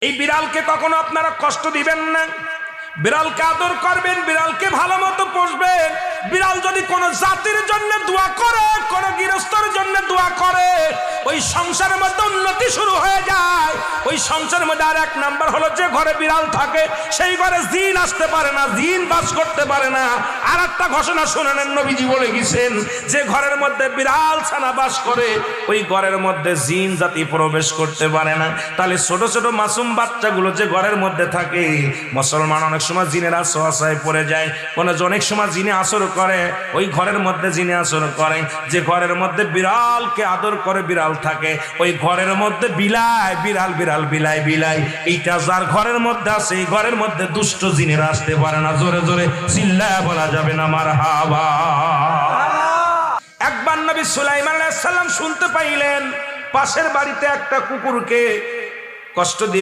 এই বিড়ালকে কখনো আপনারা কষ্ট দিবেন না, বিড়ালকে আদর করবেন, বিড়ালকে ভালো মতো পুষবেন। বিড়াল যদি কোনো জাতির জন্য দোয়া করে, কোন গৃহস্থর জন্য দোয়া করে, ওই সংসারের মধ্যে উন্নতি শুরু হয়ে যায়। ওই সংসারের মধ্যে আর এক নাম্বার হলো, যে ঘরে বিড়াল থাকে সেই ঘরে জিন আসতে পারে না, জিন বাস করতে পারে না। আর একটা ঘোষণা শুনে নেন, নবীজি বলে গেছেন, যে ঘরের মধ্যে বিড়াল ছানা বাস করে ওই ঘরের মধ্যে জিন জাতি প্রবেশ করতে পারে না। তাহলে ছোট ছোট মাসুম বাচ্চাগুলো যে ঘরের মধ্যে থাকে, মুসলমান অনেক সময় জিনের আশ্রয় পড়ে যায়, অনেক সময় জিনে আসর করে, ওই ঘরের মধ্যে জিনে আসর করে। যে ঘরের মধ্যে বিড়ালকে আদর করে বিড়াল থাকে, ওই ঘরের মধ্যে বিলাই বিড়াল বিড়াল বিলাই বিলাই, এইটা যার ঘরের মধ্যে আছে এই ঘরের মধ্যে দুষ্ট জিনেরা আসতে পারে না। জোরে জোরে চিল্লায়া বলা যাবে না মারহাবা। একবার নবী সুলাইমান আলাইহিস সালাম শুনতে পাইলেন পাশের বাড়িতে একটা কুকুরকে কষ্ট দিয়ে